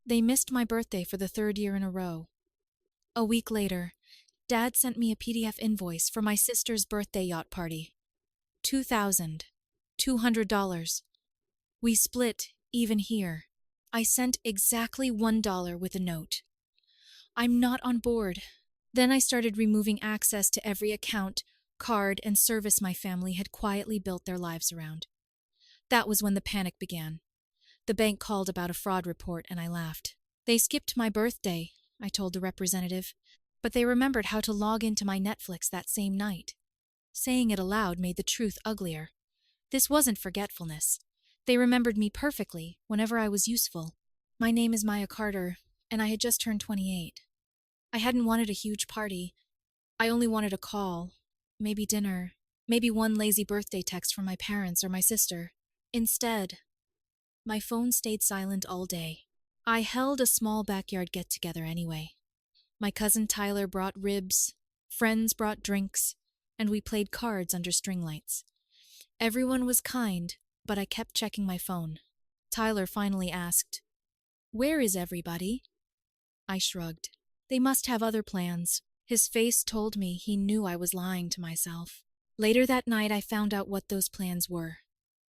They missed my birthday for the third year in a row. A week later, Dad sent me a PDF invoice for my sister's birthday yacht party. $2,200. We split, even here. I sent exactly $1 with a note. I'm not on board. Then I started removing access to every account, card, and service my family had quietly built their lives around. That was when the panic began. The bank called about a fraud report and I laughed. They skipped my birthday, I told the representative, but they remembered how to log into my Netflix that same night. Saying it aloud made the truth uglier. This wasn't forgetfulness. They remembered me perfectly whenever I was useful. My name is Maya Carter, and I had just turned 28. I hadn't wanted a huge party. I only wanted a call, maybe dinner, maybe one lazy birthday text from my parents or my sister. Instead, my phone stayed silent all day. I held a small backyard get-together anyway. My cousin Tyler brought ribs, friends brought drinks, and we played cards under string lights. Everyone was kind, but I kept checking my phone. Tyler finally asked, "Where is everybody?" I shrugged. They must have other plans. His face told me he knew I was lying to myself. Later that night, I found out what those plans were.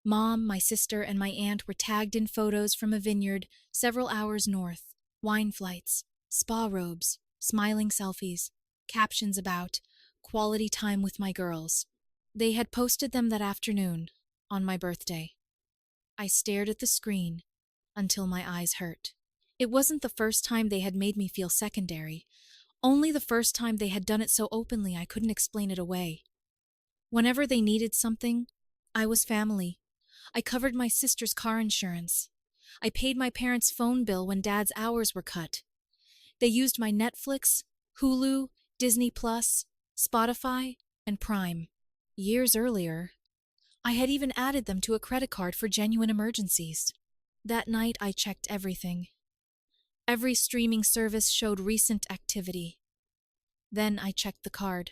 Mom, my sister, and my aunt were tagged in photos from a vineyard several hours north. Wine flights, spa robes, smiling selfies, captions about quality time with my girls. They had posted them that afternoon, on my birthday. I stared at the screen until my eyes hurt. It wasn't the first time they had made me feel secondary, only the first time they had done it so openly I couldn't explain it away. Whenever they needed something, I was family. I covered my sister's car insurance. I paid my parents' phone bill when Dad's hours were cut. They used my Netflix, Hulu, Disney Plus, Spotify, and Prime. Years earlier, I had even added them to a credit card for genuine emergencies. That night, I checked everything. Every streaming service showed recent activity. Then I checked the card.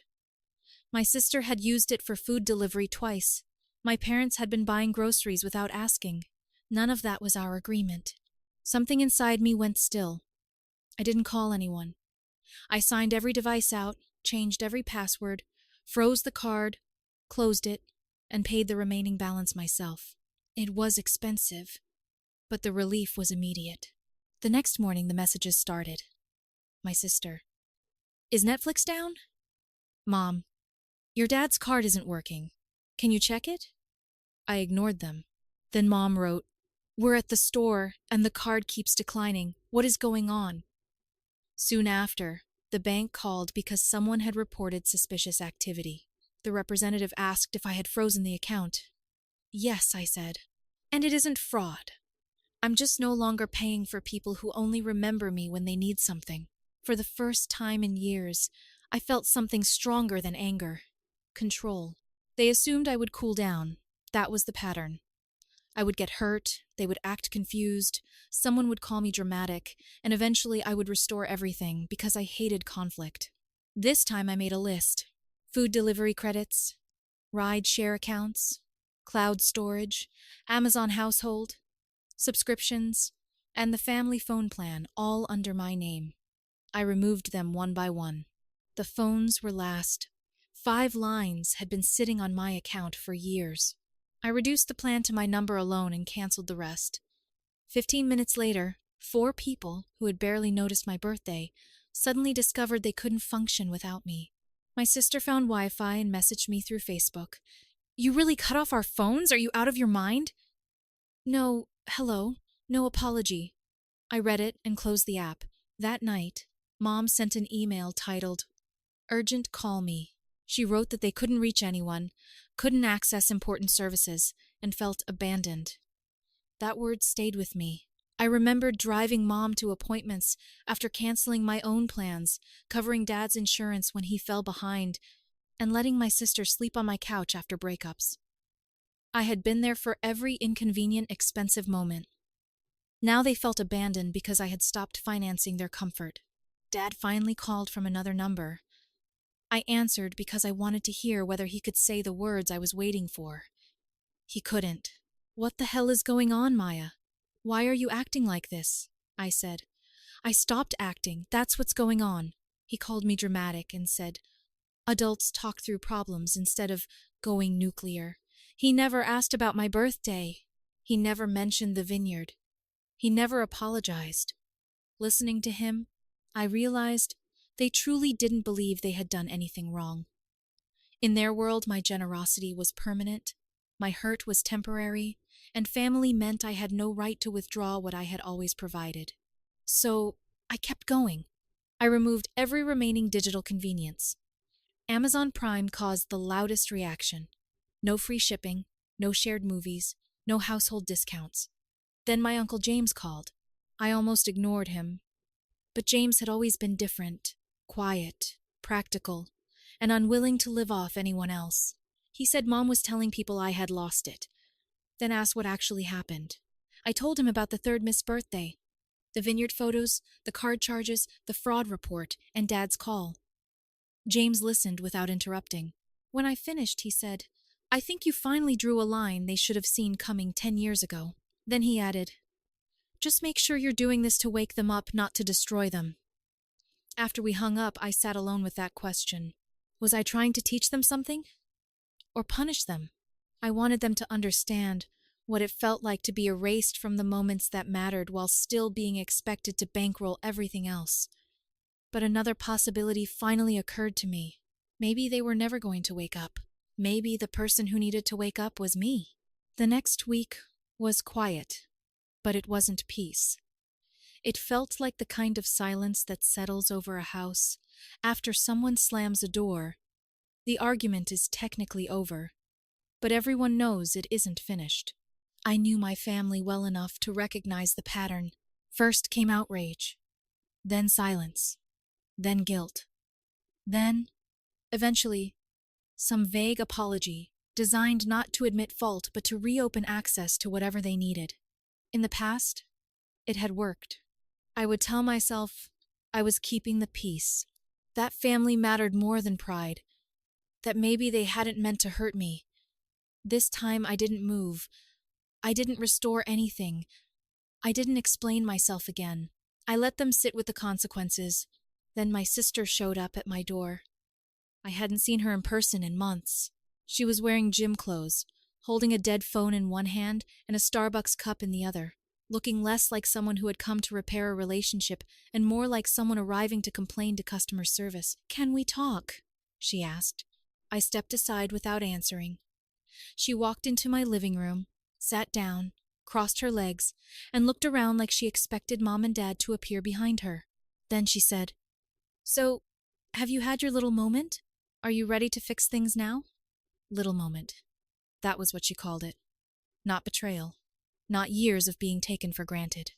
My sister had used it for food delivery twice. My parents had been buying groceries without asking. None of that was our agreement. Something inside me went still. I didn't call anyone. I signed every device out, changed every password, froze the card, closed it, and paid the remaining balance myself. It was expensive, but the relief was immediate. The next morning, the messages started. My sister. "Is Netflix down?" Mom. "Your dad's card isn't working. Can you check it?" I ignored them. Then Mom wrote, "We're at the store, and the card keeps declining. What is going on?" Soon after, the bank called because someone had reported suspicious activity. The representative asked if I had frozen the account. "Yes," I said. "And it isn't fraud. I'm just no longer paying for people who only remember me when they need something." For the first time in years, I felt something stronger than anger. Control. They assumed I would cool down. That was the pattern. I would get hurt, they would act confused, someone would call me dramatic, and eventually I would restore everything because I hated conflict. This time I made a list. Food delivery credits, ride share accounts, cloud storage, Amazon household, subscriptions, and the family phone plan, all under my name. I removed them one by one. The phones were last. 5 lines had been sitting on my account for years. I reduced the plan to my number alone and canceled the rest. 15 minutes later, 4 people, who had barely noticed my birthday, suddenly discovered they couldn't function without me. My sister found Wi-Fi and messaged me through Facebook. "You really cut off our phones? Are you out of your mind?" "No, hello, no apology." I read it and closed the app. That night, Mom sent an email titled, "Urgent Call Me." She wrote that they couldn't reach anyone, couldn't access important services, and felt abandoned. That word stayed with me. I remembered driving Mom to appointments after canceling my own plans, covering Dad's insurance when he fell behind, and letting my sister sleep on my couch after breakups. I had been there for every inconvenient, expensive moment. Now they felt abandoned because I had stopped financing their comfort. Dad finally called from another number. I answered because I wanted to hear whether he could say the words I was waiting for. He couldn't. "What the hell is going on, Maya? Why are you acting like this?" I said. I stopped acting. That's what's going on. He called me dramatic and said, adults talk through problems instead of going nuclear. He never asked about my birthday. He never mentioned the vineyard. He never apologized. Listening to him, I realized they truly didn't believe they had done anything wrong. In their world, my generosity was permanent, my hurt was temporary, and family meant I had no right to withdraw what I had always provided. So I kept going. I removed every remaining digital convenience. Amazon Prime caused the loudest reaction. No free shipping, no shared movies, no household discounts. Then my Uncle James called. I almost ignored him. But James had always been different, quiet, practical, and unwilling to live off anyone else. He said Mom was telling people I had lost it, then asked what actually happened. I told him about the third missed birthday, the vineyard photos, the card charges, the fraud report, and Dad's call. James listened without interrupting. When I finished, he said, I think you finally drew a line they should have seen coming 10 years ago. Then he added, just make sure you're doing this to wake them up, not to destroy them. After we hung up, I sat alone with that question. Was I trying to teach them something? Or punish them? I wanted them to understand what it felt like to be erased from the moments that mattered while still being expected to bankroll everything else. But another possibility finally occurred to me. Maybe they were never going to wake up. Maybe the person who needed to wake up was me. The next week was quiet, but it wasn't peace. It felt like the kind of silence that settles over a house after someone slams a door. The argument is technically over, but everyone knows it isn't finished. I knew my family well enough to recognize the pattern. First came outrage, then silence, then guilt, then, eventually, some vague apology designed not to admit fault but to reopen access to whatever they needed. In the past, it had worked. I would tell myself I was keeping the peace, that family mattered more than pride, that maybe they hadn't meant to hurt me. This time I didn't move. I didn't restore anything. I didn't explain myself again. I let them sit with the consequences. Then my sister showed up at my door. I hadn't seen her in person in months. She was wearing gym clothes, holding a dead phone in one hand and a Starbucks cup in the other, looking less like someone who had come to repair a relationship and more like someone arriving to complain to customer service. "Can we talk?" she asked. I stepped aside without answering. She walked into my living room, sat down, crossed her legs, and looked around like she expected Mom and Dad to appear behind her. Then she said, "So, have you had your little moment? Are you ready to fix things now?" Little moment. That was what she called it. Not betrayal. Not years of being taken for granted.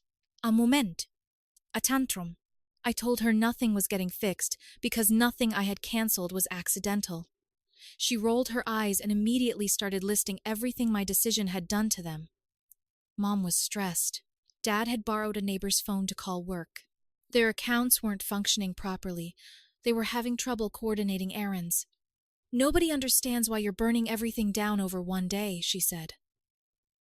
A moment. A tantrum. I told her nothing was getting fixed because nothing I had canceled was accidental. She rolled her eyes and immediately started listing everything my decision had done to them. Mom was stressed. Dad had borrowed a neighbor's phone to call work. Their accounts weren't functioning properly. They were having trouble coordinating errands. "Nobody understands why you're burning everything down over one day," she said.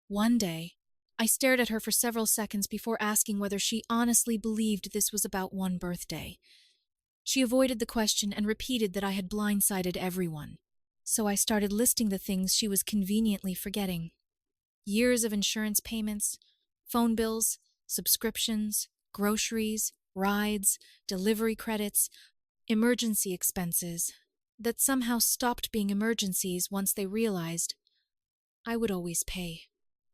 One day. I stared at her for several seconds before asking whether she honestly believed this was about one birthday. She avoided the question and repeated that I had blindsided everyone. So I started listing the things she was conveniently forgetting. Years of insurance payments, phone bills, subscriptions, groceries, rides, delivery credits, emergency expenses that somehow stopped being emergencies once they realized I would always pay.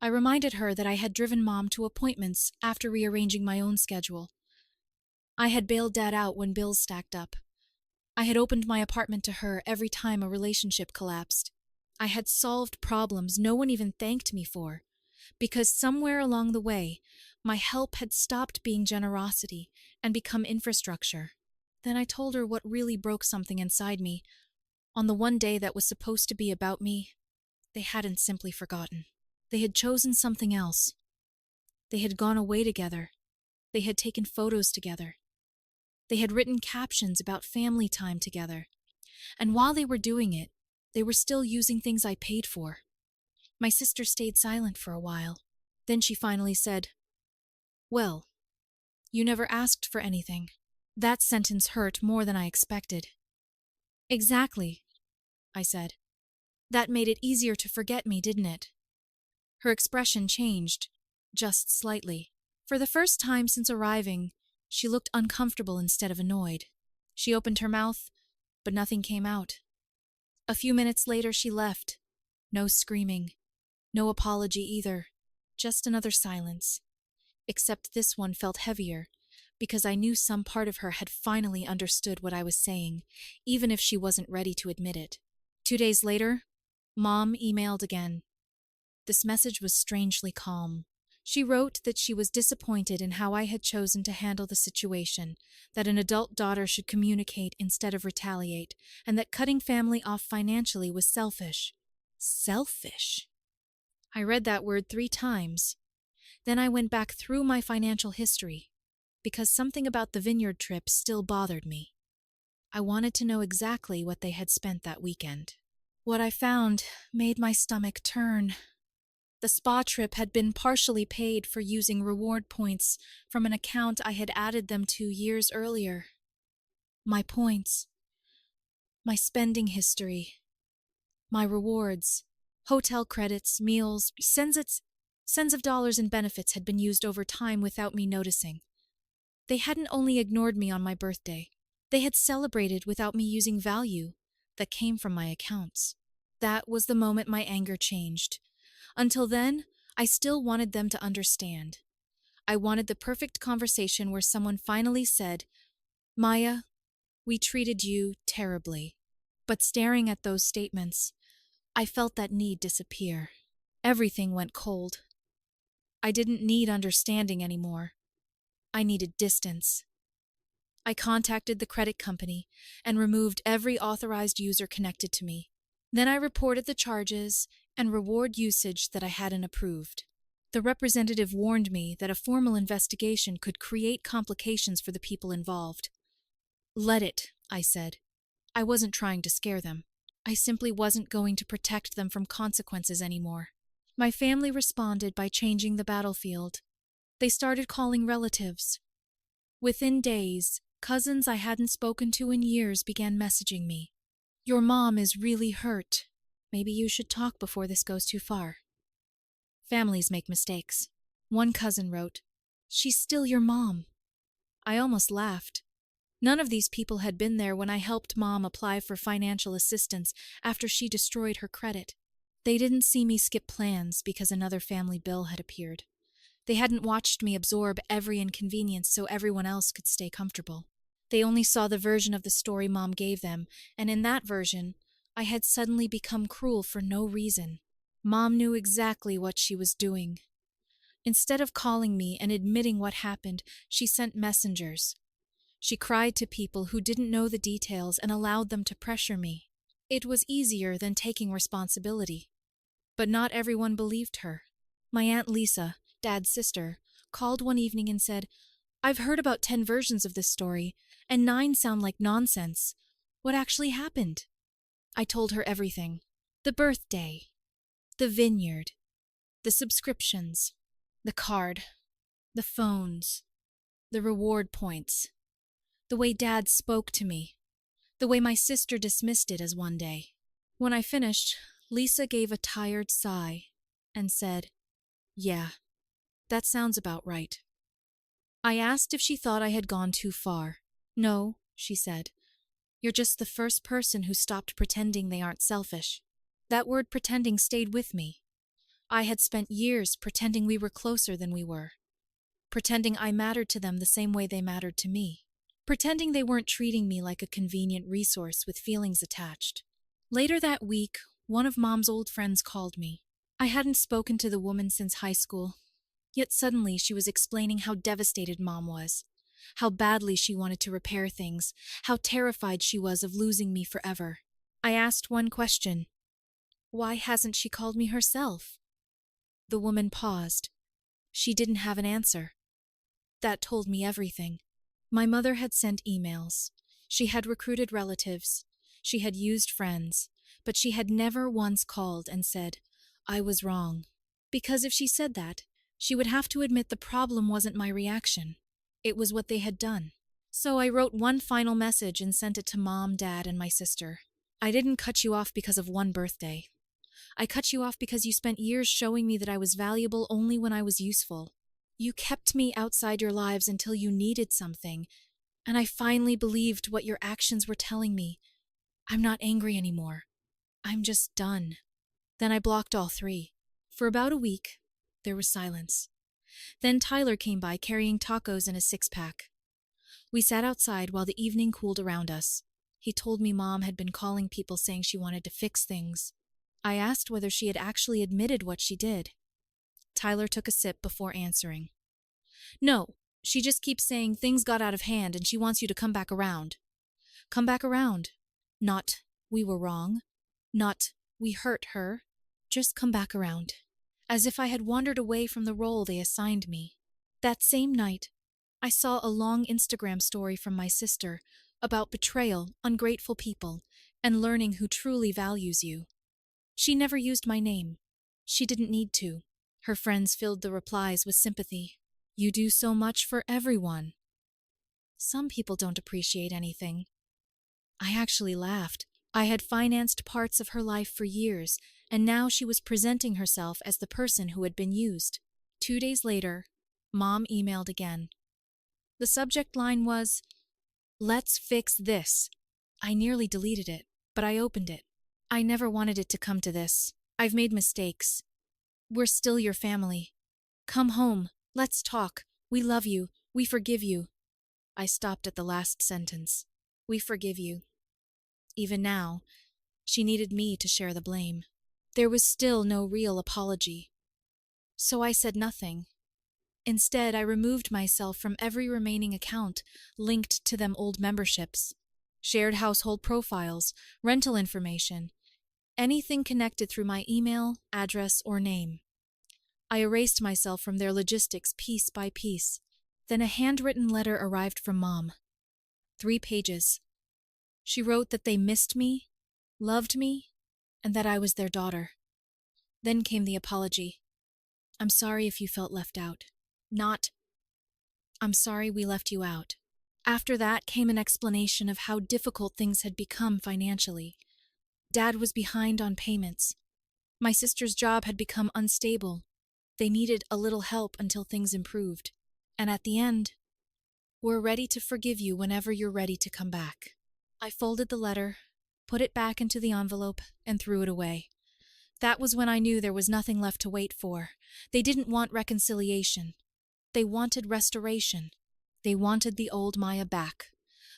I reminded her that I had driven Mom to appointments after rearranging my own schedule. I had bailed Dad out when bills stacked up. I had opened my apartment to her every time a relationship collapsed. I had solved problems no one even thanked me for, because somewhere along the way, my help had stopped being generosity and become infrastructure. Then I told her what really broke something inside me. On the one day that was supposed to be about me, they hadn't simply forgotten. They had chosen something else. They had gone away together. They had taken photos together. They had written captions about family time together. And while they were doing it, they were still using things I paid for. My sister stayed silent for a while. Then she finally said, "Well, You never asked for anything. That sentence hurt more than I expected. Exactly, I said. That made it easier to forget me, didn't it? Her expression changed, just slightly. For the first time since arriving, she looked uncomfortable instead of annoyed. She opened her mouth, but nothing came out. A few minutes later, she left. No screaming, no apology either, just another silence. Except this one felt heavier, because I knew some part of her had finally understood what I was saying, even if she wasn't ready to admit it. 2 days later, Mom emailed again. This message was strangely calm. She wrote that she was disappointed in how I had chosen to handle the situation, that an adult daughter should communicate instead of retaliate, and that cutting family off financially was selfish. Selfish? I read that word 3 times. Then I went back through my financial history, because something about the vineyard trip still bothered me. I wanted to know exactly what they had spent that weekend. What I found made my stomach turn. The spa trip had been partially paid for using reward points from an account I had added them to years earlier. My points, my spending history, my rewards, hotel credits, meals, cents of dollars in benefits had been used over time without me noticing. They hadn't only ignored me on my birthday, they had celebrated without me using value that came from my accounts. That was the moment my anger changed. Until then, I still wanted them to understand. I wanted the perfect conversation where someone finally said, "Maya, we treated you terribly." But staring at those statements, I felt that need disappear. Everything went cold. I didn't need understanding anymore. I needed distance. I contacted the credit company and removed every authorized user connected to me. Then I reported the charges and reward usage that I hadn't approved. The representative warned me that a formal investigation could create complications for the people involved. Let it, I said. I wasn't trying to scare them. I simply wasn't going to protect them from consequences anymore. My family responded by changing the battlefield. They started calling relatives. Within days, cousins I hadn't spoken to in years began messaging me. "Your mom is really hurt. Maybe you should talk before this goes too far." Families make mistakes. One cousin wrote, "She's still your mom." I almost laughed. None of these people had been there when I helped Mom apply for financial assistance after she destroyed her credit. They didn't see me skip plans because another family bill had appeared. They hadn't watched me absorb every inconvenience so everyone else could stay comfortable. They only saw the version of the story Mom gave them, and in that version, I had suddenly become cruel for no reason. Mom knew exactly what she was doing. Instead of calling me and admitting what happened, she sent messengers. She cried to people who didn't know the details and allowed them to pressure me. It was easier than taking responsibility. But not everyone believed her. My Aunt Lisa, Dad's sister, called one evening and said, "I've heard about 10 versions of this story, and 9 sound like nonsense. What actually happened?" I told her everything. The birthday, the vineyard, the subscriptions, the card, the phones, the reward points, the way Dad spoke to me, the way my sister dismissed it as one day. When I finished, Lisa gave a tired sigh and said, "Yeah, that sounds about right." I asked if she thought I had gone too far. "No," she said. "You're just the first person who stopped pretending they aren't selfish." That word pretending stayed with me. I had spent years pretending we were closer than we were. Pretending I mattered to them the same way they mattered to me. Pretending they weren't treating me like a convenient resource with feelings attached. Later that week, one of Mom's old friends called me. I hadn't spoken to the woman since high school, yet suddenly she was explaining how devastated Mom was, how badly she wanted to repair things, how terrified she was of losing me forever. I asked one question. Why hasn't she called me herself? The woman paused. She didn't have an answer. That told me everything. My mother had sent emails. She had recruited relatives. She had used friends. But she had never once called and said, "I was wrong." Because if she said that, she would have to admit the problem wasn't my reaction. It was what they had done. So I wrote one final message and sent it to Mom, Dad, and my sister. I didn't cut you off because of one birthday. I cut you off because you spent years showing me that I was valuable only when I was useful. You kept me outside your lives until you needed something, and I finally believed what your actions were telling me. I'm not angry anymore. I'm just done. Then I blocked all three. For about a week, there was silence. Then Tyler came by carrying tacos and a six-pack. We sat outside while the evening cooled around us. He told me Mom had been calling people saying she wanted to fix things. I asked whether she had actually admitted what she did. Tyler took a sip before answering. No, she just keeps saying things got out of hand and she wants you to come back around. Come back around. Not, we were wrong. Not, we hurt her. Just come back around. As if I had wandered away from the role they assigned me. That same night, I saw a long Instagram story from my sister about betrayal, ungrateful people, and learning who truly values you. She never used my name. She didn't need to. Her friends filled the replies with sympathy. You do so much for everyone. Some people don't appreciate anything. I actually laughed. I had financed parts of her life for years, and now she was presenting herself as the person who had been used. 2 days later, Mom emailed again. The subject line was, "Let's fix this." I nearly deleted it, but I opened it. I never wanted it to come to this. I've made mistakes. We're still your family. Come home. Let's talk. We love you. We forgive you. I stopped at the last sentence. We forgive you. Even now, she needed me to share the blame. There was still no real apology. So I said nothing. Instead, I removed myself from every remaining account linked to them old memberships, shared household profiles, rental information, anything connected through my email, address, or name. I erased myself from their logistics piece by piece. Then a handwritten letter arrived from Mom. 3 pages. She wrote that they missed me, loved me, and that I was their daughter. Then came the apology. I'm sorry if you felt left out. Not, I'm sorry we left you out. After that came an explanation of how difficult things had become financially. Dad was behind on payments. My sister's job had become unstable. They needed a little help until things improved. And at the end, we're ready to forgive you whenever you're ready to come back. I folded the letter, put it back into the envelope, and threw it away. That was when I knew there was nothing left to wait for. They didn't want reconciliation. They wanted restoration. They wanted the old Maya back,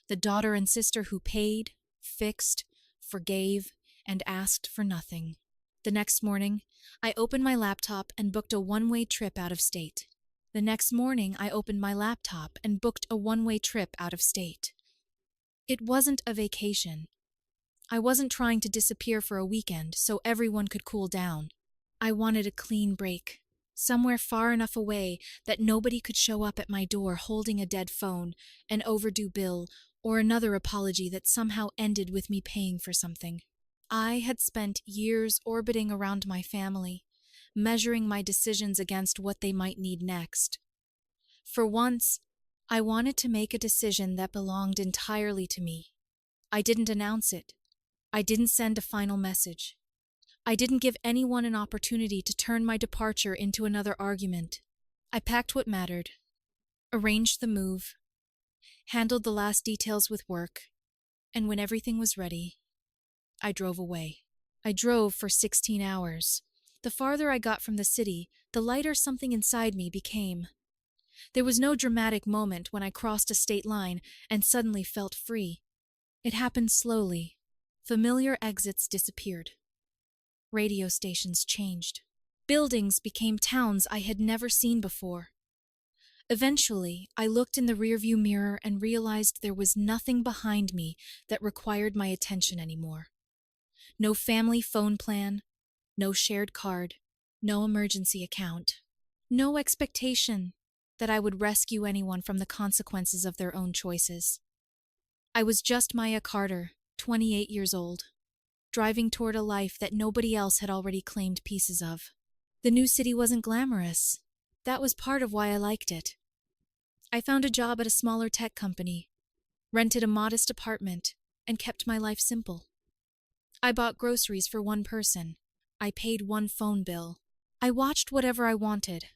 the daughter and sister who paid, fixed, forgave, and asked for nothing. The next morning, I opened my laptop and booked a one-way trip out of state. The next morning, I opened my laptop and booked a one-way trip out of state. It wasn't a vacation. I wasn't trying to disappear for a weekend so everyone could cool down. I wanted a clean break, somewhere far enough away that nobody could show up at my door holding a dead phone, an overdue bill, or another apology that somehow ended with me paying for something. I had spent years orbiting around my family, measuring my decisions against what they might need next. For once, I wanted to make a decision that belonged entirely to me. I didn't announce it. I didn't send a final message. I didn't give anyone an opportunity to turn my departure into another argument. I packed what mattered, arranged the move, handled the last details with work, and when everything was ready, I drove away. I drove for 16 hours. The farther I got from the city, the lighter something inside me became. There was no dramatic moment when I crossed a state line and suddenly felt free. It happened slowly. Familiar exits disappeared. Radio stations changed. Buildings became towns I had never seen before. Eventually, I looked in the rearview mirror and realized there was nothing behind me that required my attention anymore. No family phone plan, no shared card, no emergency account, no expectation that I would rescue anyone from the consequences of their own choices. I was just Maya Carter, 28 years old, driving toward a life that nobody else had already claimed pieces of. The new city wasn't glamorous. That was part of why I liked it. I found a job at a smaller tech company, rented a modest apartment, and kept my life simple. I bought groceries for one person. I paid one phone bill. I watched whatever I wanted,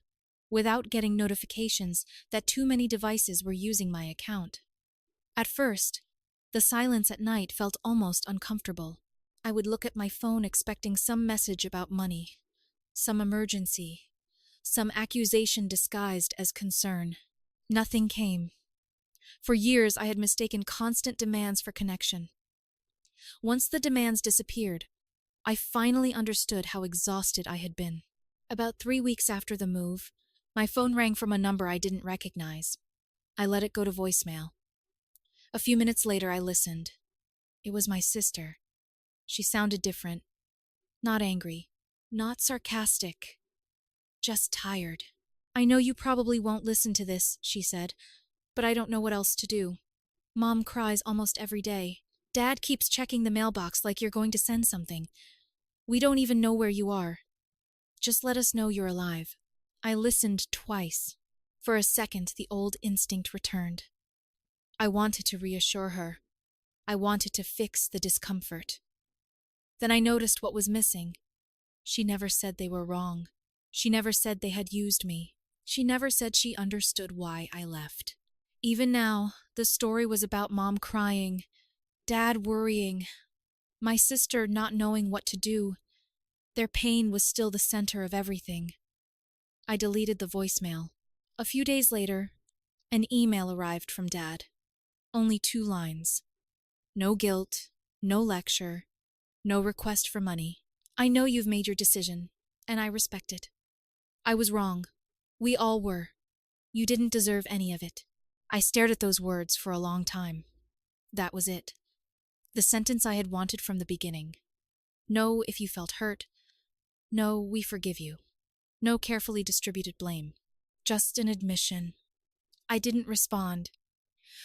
without getting notifications that too many devices were using my account. At first, the silence at night felt almost uncomfortable. I would look at my phone expecting some message about money, some emergency, some accusation disguised as concern. Nothing came. For years, I had mistaken constant demands for connection. Once the demands disappeared, I finally understood how exhausted I had been. About 3 weeks after the move, my phone rang from a number I didn't recognize. I let it go to voicemail. A few minutes later, I listened. It was my sister. She sounded different. Not angry. Not sarcastic. Just tired. "I know you probably won't listen to this," she said, "but I don't know what else to do. Mom cries almost every day. Dad keeps checking the mailbox like you're going to send something. We don't even know where you are. Just let us know you're alive." I listened twice. For a second, the old instinct returned. I wanted to reassure her. I wanted to fix the discomfort. Then I noticed what was missing. She never said they were wrong. She never said they had used me. She never said she understood why I left. Even now, the story was about Mom crying, Dad worrying, my sister not knowing what to do. Their pain was still the center of everything. I deleted the voicemail. A few days later, an email arrived from Dad. Only 2 lines. No guilt, no lecture, no request for money. "I know you've made your decision, and I respect it. I was wrong. We all were. You didn't deserve any of it." I stared at those words for a long time. That was it. The sentence I had wanted from the beginning. No, if you felt hurt. No, we forgive you. No carefully distributed blame. Just an admission. I didn't respond,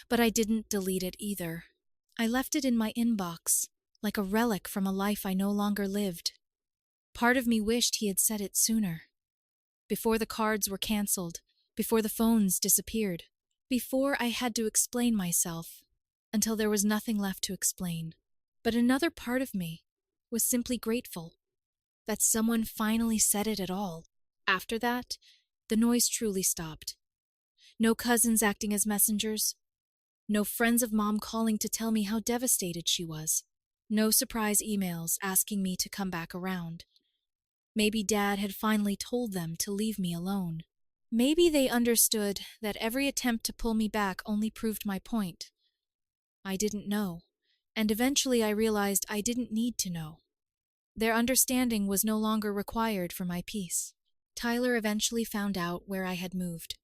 but I didn't delete it either. I left it in my inbox, like a relic from a life I no longer lived. Part of me wished he had said it sooner. Before the cards were canceled, before the phones disappeared, before I had to explain myself, until there was nothing left to explain. But another part of me was simply grateful that someone finally said it at all. After that, the noise truly stopped. No cousins acting as messengers. No friends of Mom calling to tell me how devastated she was. No surprise emails asking me to come back around. Maybe Dad had finally told them to leave me alone. Maybe they understood that every attempt to pull me back only proved my point. I didn't know, and eventually I realized I didn't need to know. Their understanding was no longer required for my peace. Tyler eventually found out where I had moved.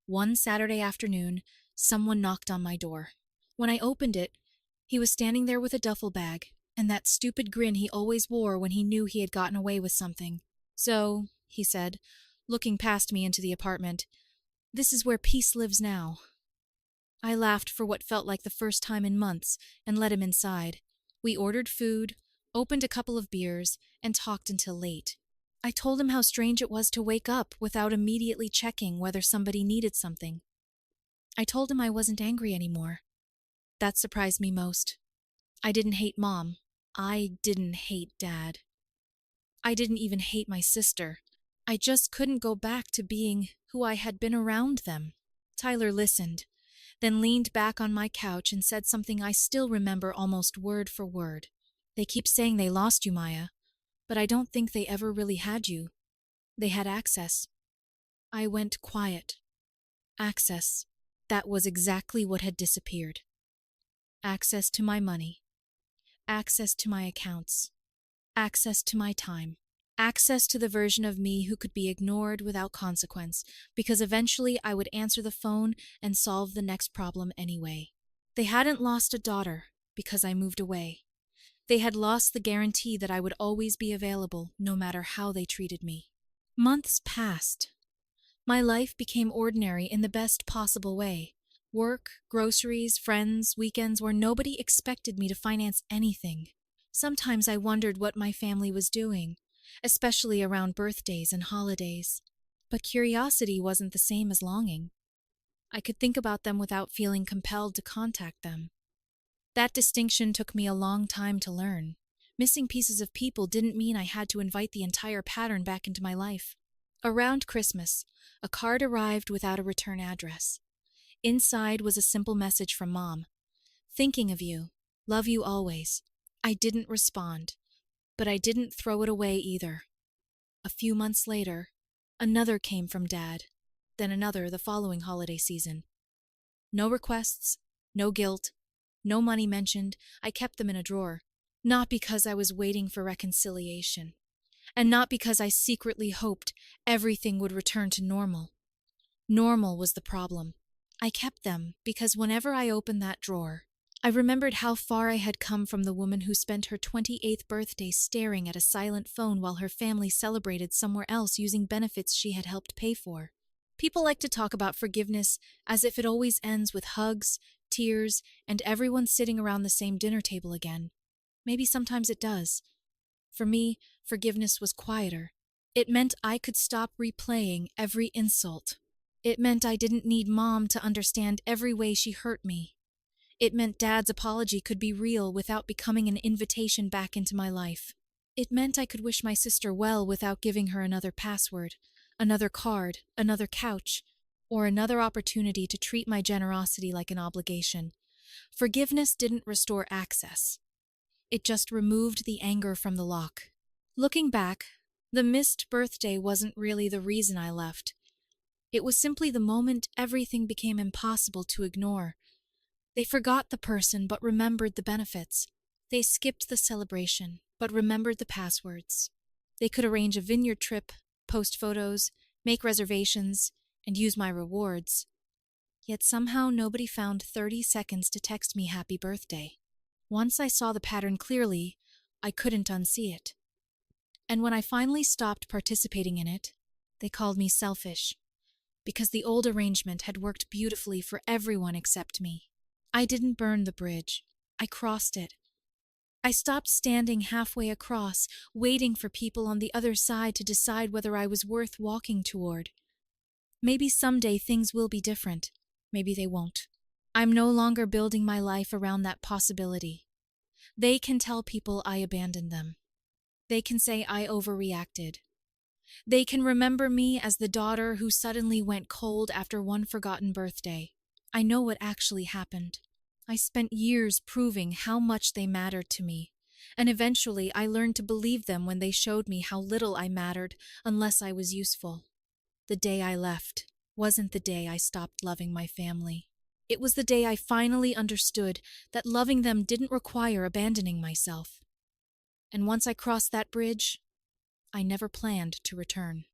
One Saturday afternoon, someone knocked on my door. When I opened it, he was standing there with a duffel bag and that stupid grin he always wore when he knew he had gotten away with something. "So," he said, looking past me into the apartment, "this is where peace lives now." I laughed for what felt like the first time in months and let him inside. We ordered food, opened a couple of beers, and talked until late. I told him how strange it was to wake up without immediately checking whether somebody needed something. I told him I wasn't angry anymore. That surprised me most. I didn't hate Mom. I didn't hate Dad. I didn't even hate my sister. I just couldn't go back to being who I had been around them. Tyler listened, then leaned back on my couch and said something I still remember almost word for word. "They keep saying they lost you, Maya, but I don't think they ever really had you. They had access." I went quiet. Access. That was exactly what had disappeared. Access to my money. Access to my accounts. Access to my time. Access to the version of me who could be ignored without consequence, because eventually I would answer the phone and solve the next problem anyway. They hadn't lost a daughter because I moved away. They had lost the guarantee that I would always be available, no matter how they treated me. Months passed. My life became ordinary in the best possible way. Work, groceries, friends, weekends where nobody expected me to finance anything. Sometimes I wondered what my family was doing, especially around birthdays and holidays. But curiosity wasn't the same as longing. I could think about them without feeling compelled to contact them. That distinction took me a long time to learn. Missing pieces of people didn't mean I had to invite the entire pattern back into my life. Around Christmas, a card arrived without a return address. Inside was a simple message from Mom. Thinking of you. Love you always. I didn't respond, but I didn't throw it away either. A few months later, another came from Dad, then another the following holiday season. No requests, no guilt, no money mentioned. I kept them in a drawer, not because I was waiting for reconciliation, and not because I secretly hoped everything would return to normal. Normal was the problem. I kept them because whenever I opened that drawer, I remembered how far I had come from the woman who spent her 28th birthday staring at a silent phone while her family celebrated somewhere else using benefits she had helped pay for. People like to talk about forgiveness as if it always ends with hugs, tears, and everyone sitting around the same dinner table again. Maybe sometimes it does. For me, forgiveness was quieter. It meant I could stop replaying every insult. It meant I didn't need Mom to understand every way she hurt me. It meant Dad's apology could be real without becoming an invitation back into my life. It meant I could wish my sister well without giving her another password, another card, another couch, or another opportunity to treat my generosity like an obligation. Forgiveness didn't restore access. It just removed the anger from the lock. Looking back, the missed birthday wasn't really the reason I left. It was simply the moment everything became impossible to ignore. They forgot the person but remembered the benefits. They skipped the celebration but remembered the passwords. They could arrange a vineyard trip, post photos, make reservations, and use my rewards. Yet somehow nobody found 30 seconds to text me happy birthday. Once I saw the pattern clearly, I couldn't unsee it. And when I finally stopped participating in it, they called me selfish, because the old arrangement had worked beautifully for everyone except me. I didn't burn the bridge. I crossed it. I stopped standing halfway across, waiting for people on the other side to decide whether I was worth walking toward. Maybe someday things will be different. Maybe they won't. I'm no longer building my life around that possibility. They can tell people I abandoned them. They can say I overreacted. They can remember me as the daughter who suddenly went cold after one forgotten birthday. I know what actually happened. I spent years proving how much they mattered to me, and eventually I learned to believe them when they showed me how little I mattered unless I was useful. The day I left wasn't the day I stopped loving my family. It was the day I finally understood that loving them didn't require abandoning myself. And once I crossed that bridge, I never planned to return.